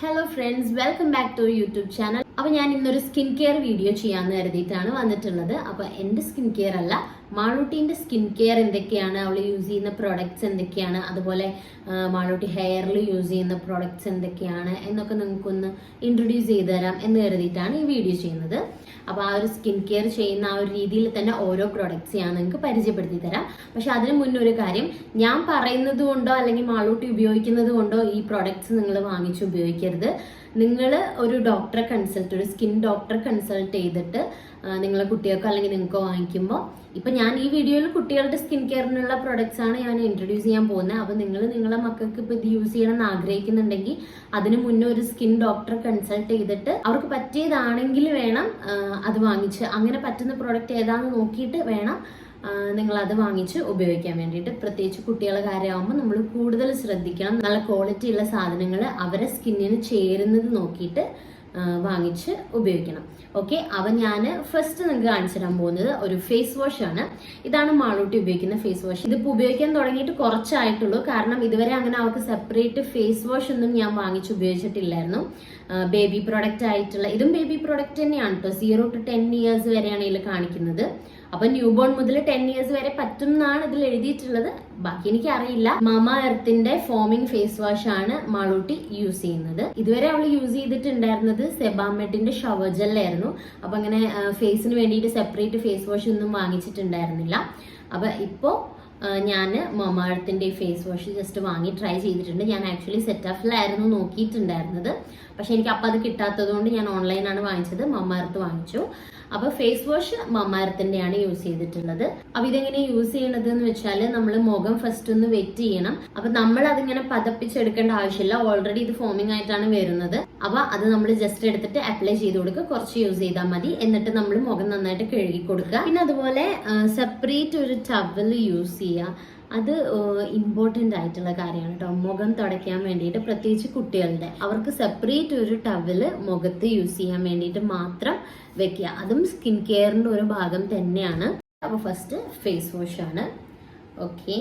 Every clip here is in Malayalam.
Hello friends, welcome back to YouTube channel. അപ്പോൾ ഞാൻ ഇന്നൊരു സ്കിൻ കെയർ വീഡിയോ ചെയ്യാമെന്ന് കരുതിയിട്ടാണ് വന്നിട്ടുള്ളത്. അപ്പോൾ എൻ്റെ സ്കിൻ കെയർ അല്ല, മാളൂട്ടീൻ്റെ സ്കിൻ കെയർ എന്തൊക്കെയാണ്, അവൾ യൂസ് ചെയ്യുന്ന പ്രോഡക്റ്റ്സ് എന്തൊക്കെയാണ്, അതുപോലെ മാളൂട്ടി ഹെയറിൽ യൂസ് ചെയ്യുന്ന പ്രോഡക്റ്റ്സ് എന്തൊക്കെയാണ് എന്നൊക്കെ നിങ്ങൾക്കൊന്ന് ഇൻട്രൊഡ്യൂസ് ചെയ്ത് തരാം എന്ന് കരുതിയിട്ടാണ് ഈ വീഡിയോ ചെയ്യുന്നത്. അപ്പോൾ ആ ഒരു സ്കിൻ കെയർ ചെയ്യുന്ന ആ ഒരു രീതിയിൽ തന്നെ ഓരോ പ്രോഡക്റ്റ്സ് ഞാൻ നിങ്ങൾക്ക് പരിചയപ്പെടുത്തി തരാം. പക്ഷെ അതിന് മുന്നേ ഒരു കാര്യം, ഞാൻ പറയുന്നത് കൊണ്ടോ അല്ലെങ്കിൽ മാളൂട്ടി ഉപയോഗിക്കുന്നത് കൊണ്ടോ ഈ പ്രോഡക്റ്റ്സ് നിങ്ങൾ വാങ്ങിച്ച് ഉപയോഗിക്കരുത്. നിങ്ങൾ ഒരു ഡോക്ടറെ കൺസൾട്ട്, ഒരു സ്കിൻ ഡോക്ടറെ കൺസൾട്ട് ചെയ്തിട്ട് നിങ്ങളെ കുട്ടികൾക്കോ അല്ലെങ്കിൽ നിങ്ങൾക്കോ വാങ്ങിക്കുമ്പോൾ, ഇപ്പം ഞാൻ ഈ വീഡിയോയിൽ കുട്ടികളുടെ സ്കിൻ കെയറിനുള്ള പ്രൊഡക്ട്സ് ആണ് ഞാൻ ഇൻട്രൊഡ്യൂസ് ചെയ്യാൻ പോകുന്നത്. അപ്പോൾ നിങ്ങൾ നിങ്ങളെ മക്കൾക്ക് ഇപ്പോൾ ഇത് യൂസ് ചെയ്യണമെന്ന് ആഗ്രഹിക്കുന്നുണ്ടെങ്കിൽ അതിന് മുന്നേ ഒരു സ്കിൻ ഡോക്ടറെ കൺസൾട്ട് ചെയ്തിട്ട് അവർക്ക് പറ്റിയതാണെങ്കിൽ വേണം അത് വാങ്ങിച്ച്, അങ്ങനെ പറ്റുന്ന പ്രോഡക്റ്റ് ഏതാണെന്ന് നോക്കിയിട്ട് വേണം നിങ്ങൾ അത് വാങ്ങിച്ച് ഉപയോഗിക്കാൻ വേണ്ടിയിട്ട്. പ്രത്യേകിച്ച് കുട്ടികളുടെ കാര്യമാകുമ്പോൾ നമ്മൾ കൂടുതൽ ശ്രദ്ധിക്കണം. നല്ല ക്വാളിറ്റി ഉള്ള സാധനങ്ങൾ അവരെ സ്കിന്നിന് ചേരുന്നത് നോക്കിയിട്ട് വാങ്ങിച്ച് ഉപയോഗിക്കണം. ഓക്കെ, അപ്പം ഞാൻ ഫസ്റ്റ് നിങ്ങൾക്ക് കാണിച്ചു തരാൻ പോകുന്നത് ഒരു ഫേസ് വാഷ് ആണ്. ഇതാണ് മാളൂട്ടി ഉപയോഗിക്കുന്ന ഫേസ് വാഷ്. ഇതിപ്പോൾ ഉപയോഗിക്കാൻ തുടങ്ങിയിട്ട് കുറച്ചായിട്ടുള്ളൂ. കാരണം ഇതുവരെ അങ്ങനെ അവർക്ക് സെപ്പറേറ്റ് ഫേസ് വാഷ് ഒന്നും ഞാൻ വാങ്ങിച്ച് ഉപയോഗിച്ചിട്ടില്ലായിരുന്നു. ബേബി പ്രോഡക്റ്റ് ആയിട്ടുള്ള, ഇതും ബേബി പ്രോഡക്റ്റ് തന്നെയാണ് കേട്ടോ. 0 to 10 years വരെയാണ് ഇതിൽ കാണിക്കുന്നത്. അപ്പൊ ന്യൂ ബോൺ മുതൽ 10 years വരെ പറ്റും എന്നാണ് ഇതിൽ എഴുതിയിട്ടുള്ളത്. ബാക്കി എനിക്ക് അറിയില്ല. മാമാ എർത്തിന്റെ ഫോമിംഗ് ഫേസ് വാഷ് ആണ് മാളൂട്ടി യൂസ് ചെയ്യുന്നത്. ഇതുവരെ അവൾ യൂസ് ചെയ്തിട്ടുണ്ടായിരുന്നത് സെബാമെഡിന്റെ ഷവർ ജെല്ലായിരുന്നു. അപ്പൊ അങ്ങനെ ഫേസിന് വേണ്ടിയിട്ട് സെപ്പറേറ്റ് ഫേസ് വാഷ് ഒന്നും വാങ്ങിച്ചിട്ടുണ്ടായിരുന്നില്ല. അപ്പൊ ഇപ്പോ ഞാൻ മാമാ എർത്തിന്റെ ഫേസ് വാഷ് ജസ്റ്റ് വാങ്ങി ട്രൈ ചെയ്തിട്ടുണ്ട്. ഞാൻ ആക്ച്വലി സെറ്റാഫിലായിരുന്നു നോക്കിയിട്ടുണ്ടായിരുന്നത്. പക്ഷെ എനിക്ക് അപ്പം അത് കിട്ടാത്തത് കൊണ്ട് ഞാൻ ഓൺലൈനാണ് വാങ്ങിച്ചത്. മാമാ എർത്ത് വാങ്ങിച്ചു. അപ്പൊ ഫേസ് വാഷ് മാമാ എർത്തിന്റെയാണ് യൂസ് ചെയ്തിട്ടുള്ളത്. അപ്പൊ ഇതെങ്ങനെ യൂസ് ചെയ്യണത് എന്ന് വെച്ചാൽ, നമ്മൾ മുഖം ഫസ്റ്റ് ഒന്ന് വെറ്റ് ചെയ്യണം. അപ്പൊ നമ്മൾ അതിങ്ങനെ പതപ്പിച്ചെടുക്കേണ്ട ആവശ്യമില്ല. ഓൾറെഡി ഇത് ഫോമിംഗ് ആയിട്ടാണ് വരുന്നത്. അപ്പൊ അത് നമ്മൾ ജസ്റ്റ് എടുത്തിട്ട് അപ്ലൈ ചെയ്ത് കൊടുക്കുക. കുറച്ച് യൂസ് ചെയ്താൽ മതി. എന്നിട്ട് നമ്മൾ മുഖം നന്നായിട്ട് കഴുകി കൊടുക്കുക. പിന്നെ അതുപോലെ സെപ്പറേറ്റ് ഒരു ടവൽ യൂസ് ചെയ്യുക. അത് ഇമ്പോർട്ടൻ്റ് ആയിട്ടുള്ള കാര്യമാണ് കേട്ടോ. മുഖം തുടയ്ക്കാൻ വേണ്ടിയിട്ട്, പ്രത്യേകിച്ച് കുട്ടികളുടെ, അവർക്ക് സെപ്പറേറ്റ് ഒരു ടവല് മുഖത്ത് യൂസ് ചെയ്യാൻ വേണ്ടിയിട്ട് മാത്രം വെക്കുക. അതും സ്കിൻ കെയറിൻ്റെ ഒരു ഭാഗം തന്നെയാണ്. അപ്പോൾ ഫസ്റ്റ് ഫേസ് വാഷ് ആണ്. ഓക്കെ,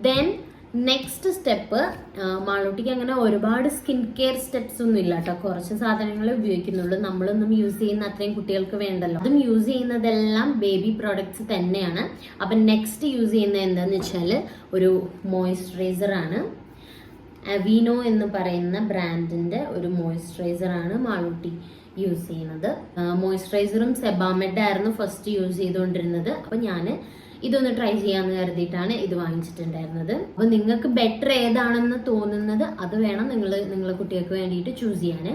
ദെൻ നെക്സ്റ്റ് സ്റ്റെപ്പ്, മാളൂട്ടിക്ക് അങ്ങനെ ഒരുപാട് സ്കിൻ കെയർ സ്റ്റെപ്സ് ഒന്നും ഇല്ല കേട്ടോ. കുറച്ച് സാധനങ്ങളെ ഉപയോഗിക്കുന്നുള്ളൂ. നമ്മളൊന്നും യൂസ് ചെയ്യുന്ന അത്രയും കുട്ടികൾക്ക് വേണ്ടല്ലോ. അതും യൂസ് ചെയ്യുന്നതെല്ലാം ബേബി പ്രോഡക്ട്സ് തന്നെയാണ്. അപ്പം നെക്സ്റ്റ് യൂസ് ചെയ്യുന്നത് എന്താന്ന് വെച്ചാൽ ഒരു മോയ്സ്ചറൈസർ ആണ്. അവീനോ എന്ന് പറയുന്ന ബ്രാൻഡിന്റെ ഒരു മോയ്സ്ചറൈസർ ആണ് മാളൂട്ടി യൂസ് ചെയ്യുന്നത്. മോയ്സ്ചറൈസറും സെബാമെഡ് ആയിരുന്നു ഫസ്റ്റ് യൂസ് ചെയ്തുകൊണ്ടിരുന്നത്. അപ്പം ഞാൻ ഇതൊന്ന് ട്രൈ ചെയ്യാന്ന് കരുതിയിട്ടാണ് ഇത് വാങ്ങിച്ചിട്ടുണ്ടായിരുന്നത്. അപ്പൊ നിങ്ങൾക്ക് ബെറ്റർ ഏതാണെന്ന് തോന്നുന്നത് അത് വേണം നിങ്ങളെ കുട്ടികൾക്ക് വേണ്ടിയിട്ട് ചൂസ് ചെയ്യാൻ.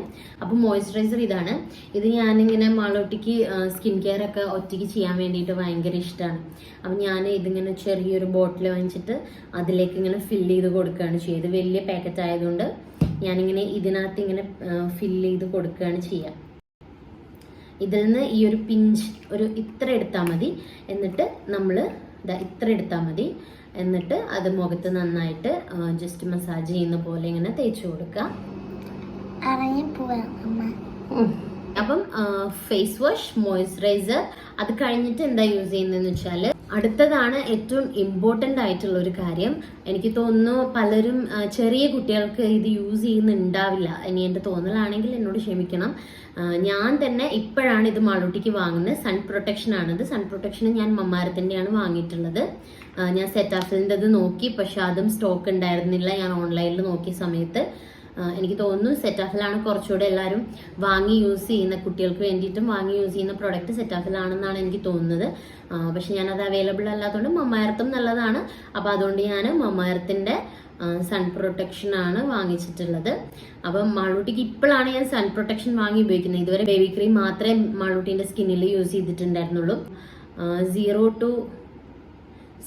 അപ്പൊ മോയ്സ്ചറൈസർ ഇതാണ്. ഇത് ഞാനിങ്ങനെ മാളൂട്ടിക്ക് സ്കിൻ കെയർ ഒക്കെ ഒറ്റയ്ക്ക് ചെയ്യാൻ വേണ്ടിയിട്ട് ഭയങ്കര ഇഷ്ടമാണ്. അപ്പൊ ഞാൻ ഇതിങ്ങനെ ചെറിയൊരു ബോട്ടിൽ വാങ്ങിച്ചിട്ട് അതിലേക്ക് ഇങ്ങനെ ഫില്ല് ചെയ്ത് കൊടുക്കുകയാണ് ചെയ്തത്. വലിയ പാക്കറ്റ് ആയതുകൊണ്ട് ഞാനിങ്ങനെ ഇതിനകത്ത് ഇങ്ങനെ ഫില്ല് ചെയ്ത് കൊടുക്കുകയാണ് ചെയ്യുക. ഇതിൽ നിന്ന് ഈ ഒരു പിഞ്ച്, ഒരു ഇത്ര എടുത്താൽ മതി. എന്നിട്ട് നമ്മൾ ഇത്ര എടുത്താൽ മതി. എന്നിട്ട് അത് മുഖത്ത് നന്നായിട്ട് ജസ്റ്റ് മസാജ് ചെയ്യുന്ന പോലെ ഇങ്ങനെ തേച്ച് കൊടുക്കുക. അപ്പം ഫേസ് വാഷ്, മോയ്സ്ചറൈസർ, അത് കഴിഞ്ഞിട്ട് എന്താ യൂസ് ചെയ്യുന്നതെന്ന് വെച്ചാൽ, അടുത്തതാണ് ഏറ്റവും ഇമ്പോർട്ടൻ്റ് ആയിട്ടുള്ള ഒരു കാര്യം. എനിക്ക് തോന്നുന്നു പലരും, ചെറിയ കുട്ടികൾക്ക് ഇത് യൂസ് ചെയ്യുന്നുണ്ടാവില്ല. ഇനി എൻ്റെ തോന്നലാണെങ്കിൽ എന്നോട് ക്ഷമിക്കണം. ഞാൻ തന്നെ ഇപ്പോഴാണ് ഇത് മാളൂട്ടിക്ക് വാങ്ങുന്നത്. സൺ പ്രൊട്ടക്ഷൻ ആണിത്. സൺ പ്രൊട്ടക്ഷൻ ഞാൻ മാമാ എർത്തിൻ്റെയാണ് വാങ്ങിയിട്ടുള്ളത്. ഞാൻ സെറ്റാഫിലിൻ്റെത് നോക്കി, പക്ഷെ അതും സ്റ്റോക്ക് ഉണ്ടായിരുന്നില്ല. ഞാൻ ഓൺലൈനിൽ നോക്കിയ സമയത്ത് എനിക്ക് തോന്നുന്നു സെറ്റാഫിലാണ് കുറച്ചുകൂടെ എല്ലാവരും വാങ്ങി യൂസ് ചെയ്യുന്ന, കുട്ടികൾക്ക് വേണ്ടിയിട്ടും വാങ്ങി യൂസ് ചെയ്യുന്ന പ്രോഡക്റ്റ് സെറ്റാഫിലാണെന്നാണ് എനിക്ക് തോന്നുന്നത്. പക്ഷെ ഞാനത് അവൈലബിൾ അല്ലാത്തതുകൊണ്ട് മാമാ എർത്തും നല്ലതാണ്. അപ്പോൾ അതുകൊണ്ട് ഞാൻ മാമാ എർത്തിൻ്റെ സൺ പ്രൊട്ടക്ഷൻ ആണ് വാങ്ങിച്ചിട്ടുള്ളത്. അപ്പം മാളൂട്ടിക്ക് ഇപ്പോഴാണ് ഞാൻ സൺ പ്രൊട്ടക്ഷൻ വാങ്ങി ഉപയോഗിക്കുന്നത്. ഇതുവരെ ബേബി ക്രീം മാത്രമേ മാളൂട്ടിൻ്റെ സ്കിന്നിൽ യൂസ് ചെയ്തിട്ടുണ്ടായിരുന്നുള്ളൂ.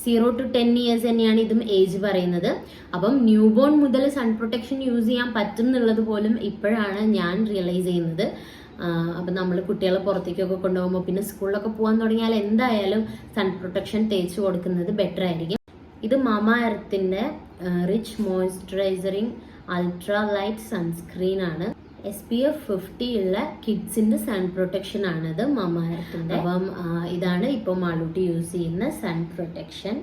0 to 10 years തന്നെയാണ് ഇതും ഏജ് പറയുന്നത്. അപ്പം ന്യൂ ബോൺ മുതൽ സൺ പ്രൊട്ടക്ഷൻ യൂസ് ചെയ്യാൻ പറ്റും എന്നുള്ളത് പോലും ഇപ്പോഴാണ് ഞാൻ റിയലൈസ് ചെയ്യുന്നത്. അപ്പം നമ്മൾ കുട്ടികളെ പുറത്തേക്കൊക്കെ കൊണ്ടുപോകുമ്പോൾ, പിന്നെ സ്കൂളിലൊക്കെ പോകാൻ തുടങ്ങിയാൽ എന്തായാലും സൺ പ്രൊട്ടക്ഷൻ തേച്ച് കൊടുക്കുന്നത് ബെറ്റർ ആയിരിക്കും. ഇത് മാമാ എർത്തിന്റെ റിച്ച് മോയ്സ്ചറൈസറിങ് അൾട്രാ ലൈറ്റ് സൺസ്ക്രീൻ ആണ്. SPF 50 ഉള്ള കിഡ്സിന്റെ സൺ പ്രൊട്ടക്ഷൻ ആണിത് മാമാ എർത്തിന്റെ. അപ്പം ഇതാണ് ഇപ്പോൾ മാളൂട്ടി യൂസ് ചെയ്യുന്ന സൺ പ്രൊട്ടക്ഷൻ.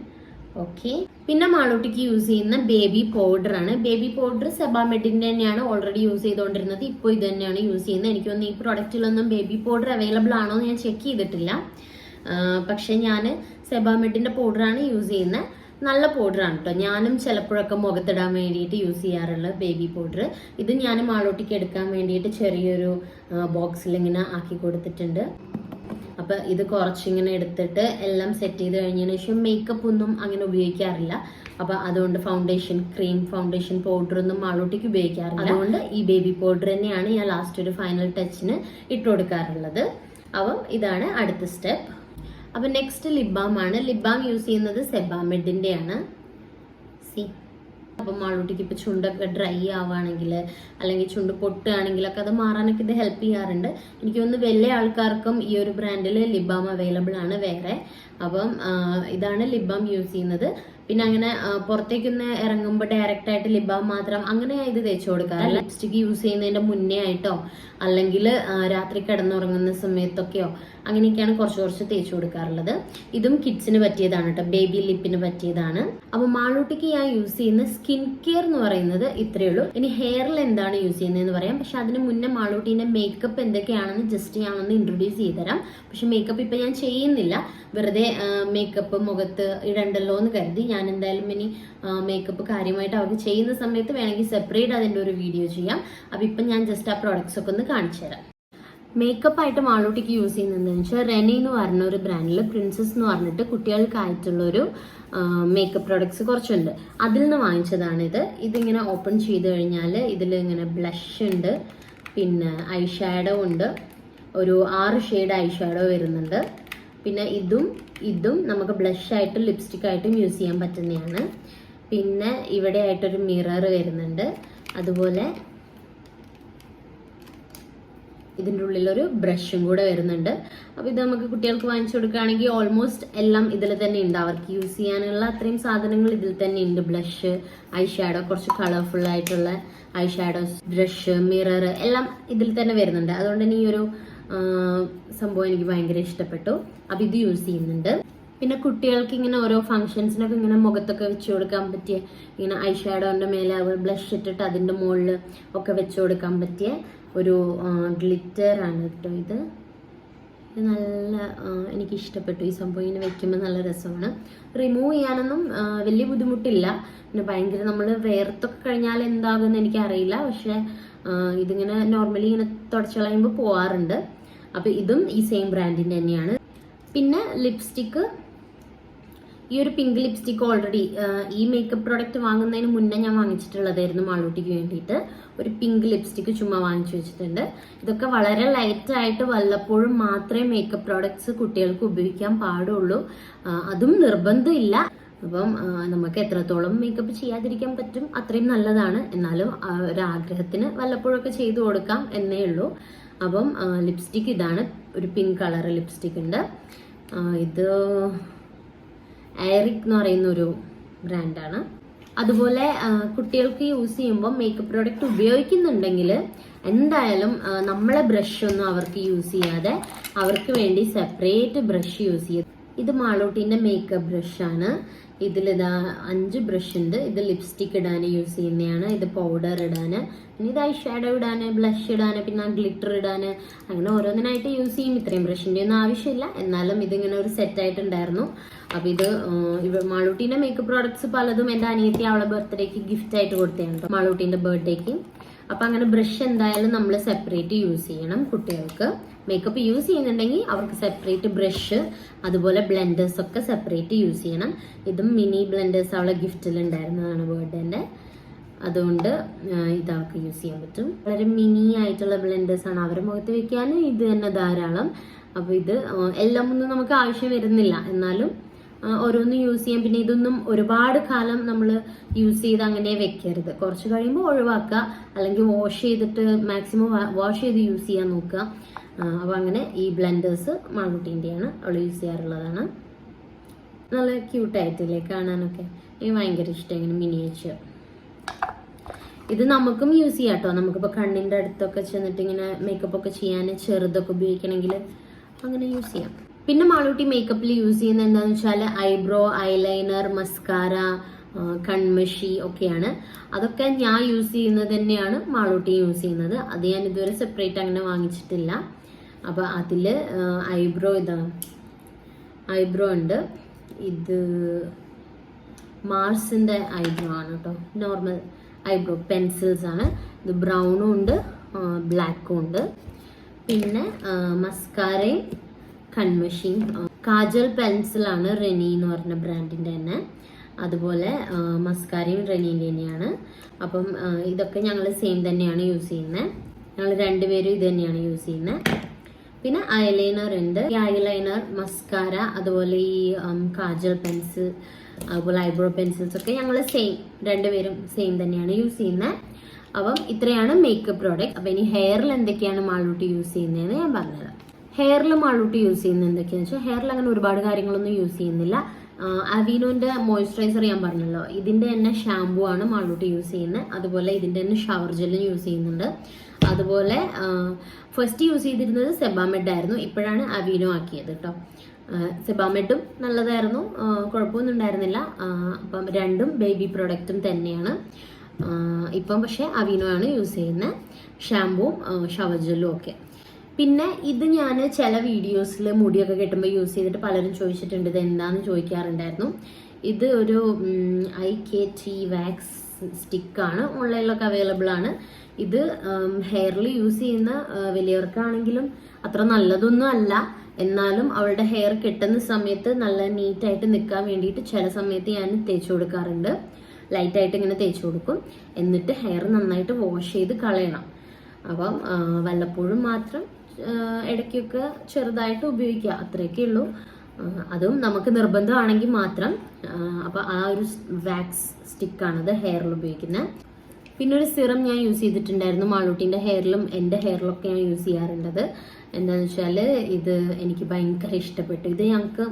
ഓക്കെ, പിന്നെ മാളൂട്ടിക്ക് യൂസ് ചെയ്യുന്ന ബേബി പൗഡറാണ്. ബേബി പൗഡർ സെബാമെഡിന്റെ തന്നെയാണ് ഓൾറെഡി യൂസ് ചെയ്തുകൊണ്ടിരുന്നത്. ഇപ്പോൾ ഇത് തന്നെയാണ് യൂസ് ചെയ്യുന്നത്. എനിക്കൊന്നും ഈ പ്രൊഡക്റ്റിലൊന്നും ബേബി പൗഡർ അവൈലബിൾ ആണോ എന്ന് ഞാൻ ചെക്ക് ചെയ്തിട്ടില്ല. പക്ഷെ ഞാൻ സെബാമെഡിന്റെ പൗഡറാണ് യൂസ് ചെയ്യുന്നത്. നല്ല പൗഡറാണ് കേട്ടോ. ഞാനും ചിലപ്പോഴൊക്കെ മുഖത്തിടാൻ വേണ്ടിയിട്ട് യൂസ് ചെയ്യാറുള്ള ബേബി പൗഡർ. ഇത് ഞാൻ മാളൂട്ടിക്ക് എടുക്കാൻ വേണ്ടിയിട്ട് ചെറിയൊരു ബോക്സിൽ ഇങ്ങനെ ആക്കി കൊടുത്തിട്ടുണ്ട്. അപ്പം ഇത് കുറച്ചിങ്ങനെ എടുത്തിട്ട് എല്ലാം സെറ്റ് ചെയ്ത് കഴിഞ്ഞതിന് ശേഷം മേക്കപ്പ് ഒന്നും അങ്ങനെ ഉപയോഗിക്കാറില്ല. അപ്പം അതുകൊണ്ട് ഫൗണ്ടേഷൻ ക്രീം, ഫൗണ്ടേഷൻ പൗഡർ ഒന്നും മാളൂട്ടിക്ക് ഉപയോഗിക്കാറില്ല. അതുകൊണ്ട് ഈ ബേബി പൗഡർ തന്നെയാണ് ഞാൻ ലാസ്റ്റ് ഒരു ഫൈനൽ ടച്ചിന് ഇട്ട് കൊടുക്കാറുള്ളത്. അപ്പം ഇതാണ് അടുത്ത സ്റ്റെപ്പ്. അപ്പം നെക്സ്റ്റ് ലിപ് ബാം ആണ്. ലിപ് ബാം യൂസ് ചെയ്യുന്നത് സെബാമെഡിന്റെ ആണ്. അപ്പം മാളൂട്ടിക്ക് ഇപ്പം ചുണ്ടൊക്കെ ഡ്രൈ ആവുകയാണെങ്കിൽ അല്ലെങ്കിൽ ചുണ്ട് പൊട്ടുകയാണെങ്കിലൊക്കെ അത് മാറാനൊക്കെ ഇത് ഹെൽപ്പ് ചെയ്യാറുണ്ട്. എനിക്ക് തോന്നുന്നു വലിയ ആൾക്കാർക്കും ഈ ഒരു ബ്രാൻഡിൽ ലിപ് ബാം അവൈലബിൾ ആണ് വേറെ. അപ്പം ഇതാണ് ലിപ് ബാം യൂസ് ചെയ്യുന്നത്. പിന്നെ അങ്ങനെ പുറത്തേക്കൊന്ന് ഇറങ്ങുമ്പോൾ ഡയറക്റ്റ് ആയിട്ട് ലിപ് ബാം മാത്രം അങ്ങനെ ഇത് തേച്ച് കൊടുക്കാറില്ല. ലിപ്സ്റ്റിക് യൂസ് ചെയ്യുന്നതിന്റെ മുന്നേ ആയിട്ടോ അല്ലെങ്കിൽ രാത്രി കിടന്നുറങ്ങുന്ന സമയത്തൊക്കെയോ അങ്ങനെയൊക്കെയാണ് കുറച്ച് തേച്ച് കൊടുക്കാറുള്ളത്. ഇതും കിഡ്സിന് പറ്റിയതാണ് കേട്ടോ, ബേബി ലിപ്പിന് പറ്റിയതാണ്. അപ്പൊ മാളൂട്ടിക്ക് ഞാൻ യൂസ് ചെയ്യുന്ന സ്കിൻ കെയർ എന്ന് പറയുന്നത് ഇത്രയേ ഉള്ളൂ. ഇനി ഹെയറിൽ എന്താണ് യൂസ് ചെയ്യുന്നതെന്ന് പറയാം. പക്ഷെ അതിന് മുന്നേ മാളൂട്ടീന്റെ മേക്കപ്പ് എന്തൊക്കെയാണെന്ന് ജസ്റ്റ് ഞാൻ ഒന്ന് ഇൻട്രൊഡ്യൂസ് ചെയ്തുതരാം. പക്ഷെ മേക്കപ്പ് ഇപ്പൊ ഞാൻ ചെയ്യുന്നില്ല, വെറുതെ മേക്കപ്പ് മുഖത്ത് ഇടണ്ടല്ലോ എന്ന് കരുതി. ഞാൻ എന്തായാലും ഇനി മേക്കപ്പ് കാര്യമായിട്ട് അവർക്ക് ചെയ്യുന്ന സമയത്ത് വേണമെങ്കിൽ സെപ്പറേറ്റ് അതിൻ്റെ ഒരു വീഡിയോ ചെയ്യാം. അപ്പം ഇപ്പം ഞാൻ ജസ്റ്റ് ആ പ്രോഡക്ട്സ് ഒക്കെ ഒന്ന് കാണിച്ചു തരാം. മേക്കപ്പ് ആയിട്ട് മാളൂട്ടിക്ക് യൂസ് ചെയ്യുന്നത് എന്താണെന്ന് വെച്ചാൽ റെനി എന്ന് പറഞ്ഞ ഒരു ബ്രാൻഡിൽ പ്രിൻസസ് എന്ന് പറഞ്ഞിട്ട് കുട്ടികൾക്കായിട്ടുള്ളൊരു മേക്കപ്പ് പ്രോഡക്ട്സ് കുറച്ചുണ്ട്. അതിൽ നിന്ന് വാങ്ങിച്ചതാണിത്. ഇതിങ്ങനെ ഓപ്പൺ ചെയ്ത് കഴിഞ്ഞാൽ ഇതിൽ ഇങ്ങനെ ബ്ലഷ് ഉണ്ട്, പിന്നെ ഐ ഷാഡോ ഉണ്ട്, ഒരു 6 ഷെയ്ഡ് ഐ ഷാഡോ വരുന്നുണ്ട്. പിന്നെ ഇതും നമുക്ക് ബ്ലഷ് ആയിട്ടും ലിപ്സ്റ്റിക് ആയിട്ടും യൂസ് ചെയ്യാൻ പറ്റുന്നതാണ്. പിന്നെ ഇവിടെ ആയിട്ടൊരു മിറർ വരുന്നുണ്ട്. അതുപോലെ ഇതിൻ്റെ ഉള്ളിലൊരു ബ്രഷും കൂടെ വരുന്നുണ്ട്. അപ്പോൾ ഇത് നമുക്ക് കുട്ടികൾക്ക് വാങ്ങിച്ചു കൊടുക്കുകയാണെങ്കിൽ ഓൾമോസ്റ്റ് എല്ലാം ഇതിൽ തന്നെ ഉണ്ട്. അവർക്ക് യൂസ് ചെയ്യാനുള്ള അത്രയും സാധനങ്ങൾ ഇതിൽ തന്നെ ഉണ്ട്. ബ്ലഷ്, ഐ ഷാഡോ, കുറച്ച് കളർഫുൾ ആയിട്ടുള്ള ഐ ഷാഡോസ്, ബ്രഷ്, മിറർ എല്ലാം ഇതിൽ തന്നെ വരുന്നുണ്ട്. അതുകൊണ്ട് തന്നെ ഈ ഒരു സംഭവം എനിക്ക് ഭയങ്കര ഇഷ്ടപ്പെട്ടു. അപ്പം ഇത് യൂസ് ചെയ്യുന്നുണ്ട്. പിന്നെ കുട്ടികൾക്ക് ഇങ്ങനെ ഓരോ ഫംഗ്ഷൻസിനൊക്കെ ഇങ്ങനെ മുഖത്തൊക്കെ വെച്ച് കൊടുക്കാൻ പറ്റിയ ഇങ്ങനെ ഐ ഷാഡോന്റെ മേലെ ബ്ലഷ് ഇട്ടിട്ട് അതിൻ്റെ മുകളിൽ ഒക്കെ വെച്ച് കൊടുക്കാൻ പറ്റിയ ഒരു ഗ്ലിറ്റർ ആണ് കേട്ടോ ഇത്. നല്ല എനിക്ക് ഇഷ്ടപ്പെട്ടു ഈ സംഭവം. ഇങ്ങനെ വെക്കുമ്പോൾ നല്ല രസമാണ്. റിമൂവ് ചെയ്യാനൊന്നും വലിയ ബുദ്ധിമുട്ടില്ല. പിന്നെ ഭയങ്കര നമ്മൾ വേർത്തൊക്കെ കഴിഞ്ഞാൽ എന്താകുമെന്ന് എനിക്കറിയില്ല. പക്ഷെ ഇതിങ്ങനെ നോർമലി ഇങ്ങനെ തുടച്ച് കളയുമ്പോൾ പോവാറുണ്ട്. അപ്പം ഇതും ഈ സെയിം ബ്രാൻഡിൻ്റെ തന്നെയാണ്. പിന്നെ ലിപ്സ്റ്റിക്ക്, ഈ ഒരു പിങ്ക് ലിപ്സ്റ്റിക്ക് ഓൾറെഡി ഈ മേക്കപ്പ് പ്രോഡക്റ്റ് വാങ്ങുന്നതിന് മുന്നേ ഞാൻ വാങ്ങിച്ചിട്ടുള്ളതായിരുന്നു മാളൂട്ടിക്ക് വേണ്ടിയിട്ട്. ഒരു പിങ്ക് ലിപ്സ്റ്റിക്ക് ചുമ്മാ വാങ്ങിച്ചു വെച്ചിട്ടുണ്ട്. ഇതൊക്കെ വളരെ ലൈറ്റ് ആയിട്ട് വല്ലപ്പോഴും മാത്രമേ മേക്കപ്പ് പ്രോഡക്ട്സ് കുട്ടികൾക്ക് ഉപയോഗിക്കാൻ പാടുള്ളൂ. അതും നിർബന്ധമില്ല. അപ്പം നമുക്ക് എത്രത്തോളം മേക്കപ്പ് ചെയ്യാതിരിക്കാൻ പറ്റും അത്രയും നല്ലതാണ്. എന്നാലും ഒരാഗ്രഹത്തിന് വല്ലപ്പോഴൊക്കെ ചെയ്തു കൊടുക്കാം എന്നേ ഉള്ളൂ. അപ്പം ലിപ്സ്റ്റിക്ക് ഇതാണ്, ഒരു പിങ്ക് കളർ ലിപ്സ്റ്റിക് ഉണ്ട്. ഇത് എയറിക് എന്ന് പറയുന്ന ഒരു ബ്രാൻഡാണ്. അതുപോലെ കുട്ടികൾക്ക് യൂസ് ചെയ്യുമ്പോൾ മേക്കപ്പ് പ്രോഡക്റ്റ് ഉപയോഗിക്കുന്നുണ്ടെങ്കിൽ എന്തായാലും നമ്മളെ ബ്രഷ് ഒന്നും അവർക്ക് യൂസ് ചെയ്യാതെ അവർക്ക് വേണ്ടി സെപ്പറേറ്റ് ബ്രഷ് യൂസ് ചെയ്ത്. ഇത് മാളൂട്ടിന്റെ മേക്കപ്പ് ബ്രഷാണ്. ഇതിലിതാ 5 ബ്രഷ് ഉണ്ട്. ഇത് ലിപ്സ്റ്റിക് ഇടാൻ യൂസ് ചെയ്യുന്നതാണ്, ഇത് പൗഡർ ഇടാൻ, പിന്നെ ഇത് ഐ ഷാഡോ ഇടാൻ, ബ്ലഷ് ഇടാൻ, പിന്നെ ഗ്ലിറ്റർ ഇടാൻ, അങ്ങനെ ഓരോന്നിനായിട്ട് യൂസ് ചെയ്യും. ഇത്രയും ബ്രഷിൻ്റെ ഒന്നും ആവശ്യമില്ല. എന്നാലും ഇതിങ്ങനെ ഒരു സെറ്റ് ആയിട്ടുണ്ടായിരുന്നു. അപ്പം ഇത് മാളൂട്ടിന്റെ മേക്കപ്പ് പ്രോഡക്ട്സ് പലതും എൻ്റെ അനിയത്തി അവളെ ബർത്ത്ഡേക്ക് ഗിഫ്റ്റ് ആയിട്ട് കൊടുത്തതാണ് മാളൂട്ടിന്റെ ബർത്ത്ഡേക്ക്. അപ്പം അങ്ങനെ ബ്രഷ് എന്തായാലും നമ്മൾ സെപ്പറേറ്റ് യൂസ് ചെയ്യണം. കുട്ടികൾക്ക് മേക്കപ്പ് യൂസ് ചെയ്യുന്നുണ്ടെങ്കിൽ അവർക്ക് സെപ്പറേറ്റ് ബ്രഷ്, അതുപോലെ ബ്ലെൻഡേഴ്സ് ഒക്കെ സെപ്പറേറ്റ് യൂസ് ചെയ്യണം. ഇതും മിനി ബ്ലെൻഡേഴ്സ് അവളെ ഗിഫ്റ്റിൽ ഉണ്ടായിരുന്നതാണ് ബർത്ത്ഡേൻ്റെ. അതുകൊണ്ട് ഇതൊക്കെ യൂസ് ചെയ്യാൻ പറ്റും. വളരെ മിനി ആയിട്ടുള്ള ബ്ലെൻഡേഴ്സ് ആണ്. അവരുടെ മുഖത്ത് വെക്കാൻ ഇത് തന്നെ ധാരാളം. അപ്പോൾ ഇത് എല്ലാം ഒന്നും നമുക്ക് ആവശ്യം വരുന്നില്ല. എന്നാലും ഓരോന്നും യൂസ് ചെയ്യാം. പിന്നെ ഇതൊന്നും ഒരുപാട് കാലം നമ്മൾ യൂസ് ചെയ്ത് അങ്ങനെ വെക്കരുത്. കുറച്ച് കഴിയുമ്പോൾ ഒഴിവാക്കുക, അല്ലെങ്കിൽ വാഷ് ചെയ്തിട്ട് മാക്സിമം വാഷ് ചെയ്ത് യൂസ് ചെയ്യാൻ നോക്കുക. അപ്പോൾ അങ്ങനെ ഈ ബ്ലെൻഡേഴ്സ് മാളൂട്ടിൻ്റെയാണ്, അവൾ യൂസ് ചെയ്യാറുള്ളതാണ്. നല്ല ക്യൂട്ടായിട്ടില്ലേ കാണാനൊക്കെ? എനിക്ക് ഭയങ്കര ഇഷ്ടം ഇങ്ങനെ മിനിയേച്ചർ. ഇത് നമുക്കും യൂസ് ചെയ്യാം കേട്ടോ. നമുക്കിപ്പോൾ കണ്ണിൻ്റെ അടുത്തൊക്കെ ചെന്നിട്ട് ഇങ്ങനെ മേക്കപ്പ് ഒക്കെ ചെയ്യാൻ ചെറുതൊക്കെ ഉപയോഗിക്കണമെങ്കിൽ അങ്ങനെ യൂസ് ചെയ്യാം. പിന്നെ മാളൂട്ടി മേക്കപ്പിൽ യൂസ് ചെയ്യുന്നത് എന്താണെന്ന് വെച്ചാൽ ഐബ്രോ, ഐലൈനർ, മസ്കാര, കൺമഷി ഒക്കെയാണ്. അതൊക്കെ ഞാൻ യൂസ് ചെയ്യുന്നത് തന്നെയാണ് മാളൂട്ടി യൂസ് ചെയ്യുന്നത്. അത് ഞാൻ ഇതുവരെ സെപ്പറേറ്റ് അങ്ങനെ വാങ്ങിച്ചിട്ടില്ല. അപ്പോൾ അതിൽ ഐബ്രോ ഉണ്ട്. ഇത് മാർസിൻ്റെ ഐബ്രോ ആണ് കേട്ടോ, നോർമൽ ഐബ്രോ പെൻസിൽസ് ആണ്. ഇത് ബ്രൗണും ഉണ്ട് ബ്ലാക്കും ഉണ്ട്. പിന്നെ മസ്കാരയും കൺമഷിയും. കാജൽ പെൻസിലാണ് റെനി എന്ന് പറഞ്ഞ ബ്രാൻഡിൻ്റെ തന്നെ. അതുപോലെ മസ്കാരയും റെനീൻ്റെ തന്നെയാണ്. അപ്പം ഇതൊക്കെ ഞങ്ങൾ സെയിം തന്നെയാണ് യൂസ് ചെയ്യുന്നത്. ഞങ്ങൾ രണ്ടുപേരും ഇത് തന്നെയാണ് യൂസ് ചെയ്യുന്നത്. പിന്നെ ഐലൈനർ ഉണ്ട്. ഈ ഐലൈനർ, മസ്കാര, അതുപോലെ ഈ കാജൽ പെൻസിൽ, അതുപോലെ ഐബ്രോ പെൻസിൽസ് ഒക്കെ ഞങ്ങൾ രണ്ടുപേരും സെയിം തന്നെയാണ് യൂസ് ചെയ്യുന്നത്. അപ്പം ഇത്രയാണ് മേക്കപ്പ് പ്രോഡക്റ്റ്. അപ്പം ഇനി ഹെയറിൽ എന്തൊക്കെയാണ് മാളൂട്ടി യൂസ് ചെയ്യുന്നതെന്ന് ഞാൻ പറഞ്ഞുതരാം. ഹെയറിൽ മാളൂട്ടി യൂസ് ചെയ്യുന്നത് എന്തൊക്കെയാണെന്ന് വെച്ചാൽ, ഹെയറിൽ അങ്ങനെ ഒരുപാട് കാര്യങ്ങളൊന്നും യൂസ് ചെയ്യുന്നില്ല. അവീനോന്റെ മോയ്സ്ചറൈസർ ഞാൻ പറഞ്ഞല്ലോ, ഇതിന്റെ തന്നെ ഷാമ്പു ആണ് മാളൂട്ടി യൂസ് ചെയ്യുന്നത്. അതുപോലെ ഇതിന്റെ തന്നെ ഷവർ ജെല്ലും യൂസ് ചെയ്യുന്നുണ്ട്. അതുപോലെ ഫസ്റ്റ് യൂസ് ചെയ്തിരുന്നത് സെബാമെഡ് ആയിരുന്നു, ഇപ്പോഴാണ് അവീനോ ആക്കിയത് കേട്ടോ. സെബാമെഡും നല്ലതായിരുന്നു, കുഴപ്പമൊന്നും ഉണ്ടായിരുന്നില്ല. അപ്പം രണ്ടും ബേബി പ്രൊഡക്റ്റും തന്നെയാണ്. ഇപ്പം പക്ഷെ അവീനോ ആണ് യൂസ് ചെയ്യുന്നത്, ഷാമ്പുവും ഷവർ ജെല്ലും ഒക്കെ. പിന്നെ ഇത് ഞാൻ ചില വീഡിയോസിൽ മുടിയൊക്കെ കെട്ടുമ്പോൾ യൂസ് ചെയ്തിട്ട് പലരും ചോദിച്ചിട്ടുണ്ട് ഇത് എന്താണെന്ന് ചോദിക്കാറുണ്ടായിരുന്നു. ഇത് ഒരു IKT വാക്സ് സ്റ്റിക്കാണ്, ഓൺലൈനിലൊക്കെ അവൈലബിൾ ആണ്. ഇത് ഹെയറിൽ യൂസ് ചെയ്യുന്ന വലിയവർക്കാണെങ്കിലും അത്ര നല്ലതൊന്നും അല്ല. എന്നാലും അവളുടെ ഹെയർ കെട്ടുന്ന സമയത്ത് നല്ല നീറ്റായിട്ട് നിൽക്കാൻ വേണ്ടിയിട്ട് ചില സമയത്ത് ഞാൻ തേച്ച് കൊടുക്കാറുണ്ട്. ലൈറ്റായിട്ട് ഇങ്ങനെ തേച്ച് കൊടുക്കും. എന്നിട്ട് ഹെയർ നന്നായിട്ട് വാഷ് ചെയ്ത് കളയണം. അപ്പം വല്ലപ്പോഴും മാത്രം ഇടയ്ക്കൊക്കെ ചെറുതായിട്ട് ഉപയോഗിക്കുക, അത്രയൊക്കെ ഉള്ളൂ. അതും നമുക്ക് നിർബന്ധമാണെങ്കിൽ മാത്രം. അപ്പം ആ ഒരു വാക്സ് സ്റ്റിക്കാണത് ഹെയറിൽ ഉപയോഗിക്കുന്നത്. പിന്നെ ഒരു സിറം ഞാൻ യൂസ് ചെയ്തിട്ടുണ്ടായിരുന്നു മാളൂട്ടിൻ്റെ ഹെയറിലും എൻ്റെ ഹെയറിലൊക്കെ ഞാൻ യൂസ് ചെയ്യാറുണ്ടത്. എന്താണെന്ന് വെച്ചാൽ ഇത് എനിക്ക് ഭയങ്കര ഇഷ്ടപ്പെട്ടു. ഇത് ഞങ്ങൾക്ക്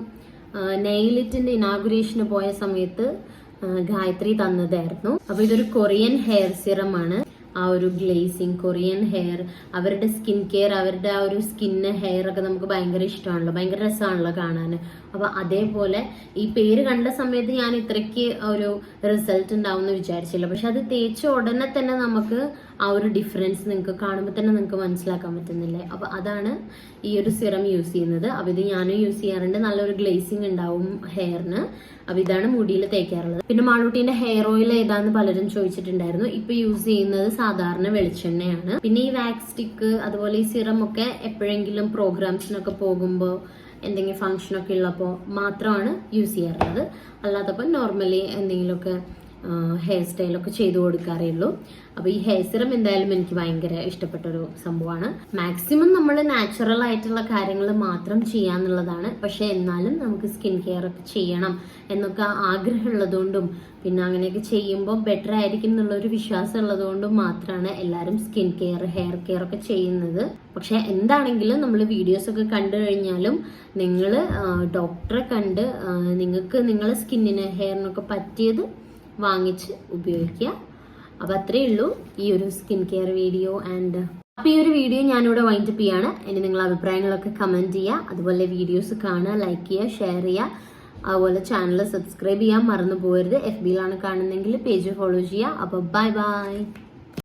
നെയിലിറ്റിൻ്റെ ഇനാഗുറേഷന് പോയ സമയത്ത് ഗായത്രി തന്നതായിരുന്നു. അപ്പോൾ ഇതൊരു കൊറിയൻ ഹെയർ സിറമാണ്. ആ ഒരു ഗ്ലേസിങ് കൊറിയൻ ഹെയർ, അവരുടെ സ്കിൻ കെയർ, അവരുടെ ആ ഒരു സ്കിന്ന് ഹെയർ ഒക്കെ നമുക്ക് ഭയങ്കര ഇഷ്ടമാണല്ലോ, ഭയങ്കര രസമാണല്ലോ കാണാൻ. അപ്പോൾ അതേപോലെ ഈ പേര് കണ്ട സമയത്ത് ഞാൻ ഇത്രയ്ക്ക് ഒരു റിസൾട്ട് ഉണ്ടാവും എന്ന് വിചാരിച്ചില്ല. പക്ഷെ അത് തേച്ച ഉടനെ തന്നെ നമുക്ക് ആ ഒരു ഡിഫറൻസ് നിങ്ങൾക്ക് കാണുമ്പോൾ തന്നെ നിങ്ങൾക്ക് മനസ്സിലാക്കാൻ പറ്റുന്നില്ലേ. അപ്പോൾ അതാണ് ഈ ഒരു സിറം യൂസ് ചെയ്യുന്നത്. അപ്പോൾ ഇത് ഞാനും യൂസ് ചെയ്യാറുണ്ട്. നല്ലൊരു ഗ്ലേസിങ് ഉണ്ടാവും ഹെയറിന്. അപ്പോൾ ഇതാണ് മുടിയിൽ തേക്കാറുള്ളത്. പിന്നെ മാളൂട്ടിന്റെ ഹെയർ ഓയിൽ ഏതാന്ന് പലരും ചോദിച്ചിട്ടുണ്ടായിരുന്നു. ഇപ്പൊ യൂസ് ചെയ്യുന്നത് സാധാരണ വെളിച്ചെണ്ണയാണ്. പിന്നെ ഈ വാക്സ് സ്റ്റിക്ക്, അതുപോലെ ഈ സിറം ഒക്കെ എപ്പോഴെങ്കിലും പ്രോഗ്രാംസിനൊക്കെ പോകുമ്പോൾ, എന്തെങ്കിലും ഫംഗ്ഷനൊക്കെ ഉള്ളപ്പോൾ മാത്രമാണ് യൂസ് ചെയ്യാറുള്ളത്. അല്ലാത്തപ്പോൾ നോർമലി എന്തെങ്കിലുമൊക്കെ ഹെയർ സ്റ്റൈലൊക്കെ ചെയ്തു കൊടുക്കാറേ ഉള്ളൂ. അപ്പോൾ ഈ ഹെയർ സിറം എന്തായാലും എനിക്ക് ഭയങ്കര ഇഷ്ടപ്പെട്ടൊരു സംഭവമാണ്. മാക്സിമം നമ്മൾ നാച്ചുറൽ ആയിട്ടുള്ള കാര്യങ്ങൾ മാത്രം ചെയ്യാന്നുള്ളതാണ്. പക്ഷെ എന്നാലും നമുക്ക് സ്കിൻ കെയർ ഒക്കെ ചെയ്യണം എന്നൊക്കെ ആഗ്രഹമുള്ളതുകൊണ്ടും പിന്നെ അങ്ങനെയൊക്കെ ചെയ്യുമ്പോൾ ബെറ്റർ ആയിരിക്കും എന്നുള്ളൊരു വിശ്വാസം ഉള്ളതുകൊണ്ടും മാത്രമാണ് എല്ലാവരും സ്കിൻ കെയർ, ഹെയർ കെയർ ഒക്കെ ചെയ്യുന്നത്. പക്ഷെ എന്താണെങ്കിലും നമ്മൾ വീഡിയോസ് ഒക്കെ കണ്ടു കഴിഞ്ഞാലും നിങ്ങൾ ഡോക്ടറെ കണ്ട് നിങ്ങൾക്ക് നിങ്ങളെ സ്കിന്നിന് ഹെയറിനൊക്കെ പറ്റിയത് വാങ്ങിച്ച് ഉപയോഗിക്കുക. അപ്പോൾ അത്രയേ ഉള്ളൂ ഈ ഒരു സ്കിൻ കെയർ വീഡിയോ. അപ്പോൾ ഈ ഒരു വീഡിയോ ഞാനിവിടെ വൈൻഡപ്പ് ചെയ്യാണ്. ഇനി നിങ്ങളുടെ അഭിപ്രായങ്ങളൊക്കെ കമൻറ്റ് ചെയ്യുക. അതുപോലെ വീഡിയോസ് കാണുക, ലൈക്ക് ചെയ്യുക, ഷെയർ ചെയ്യുക. അതുപോലെ ചാനൽ സബ്സ്ക്രൈബ് ചെയ്യാൻ മറന്നു പോകരുത്. FBയിലാണ് കാണുന്നതെങ്കിൽ പേജ് ഫോളോ ചെയ്യുക. അപ്പോൾ ബൈ ബൈ.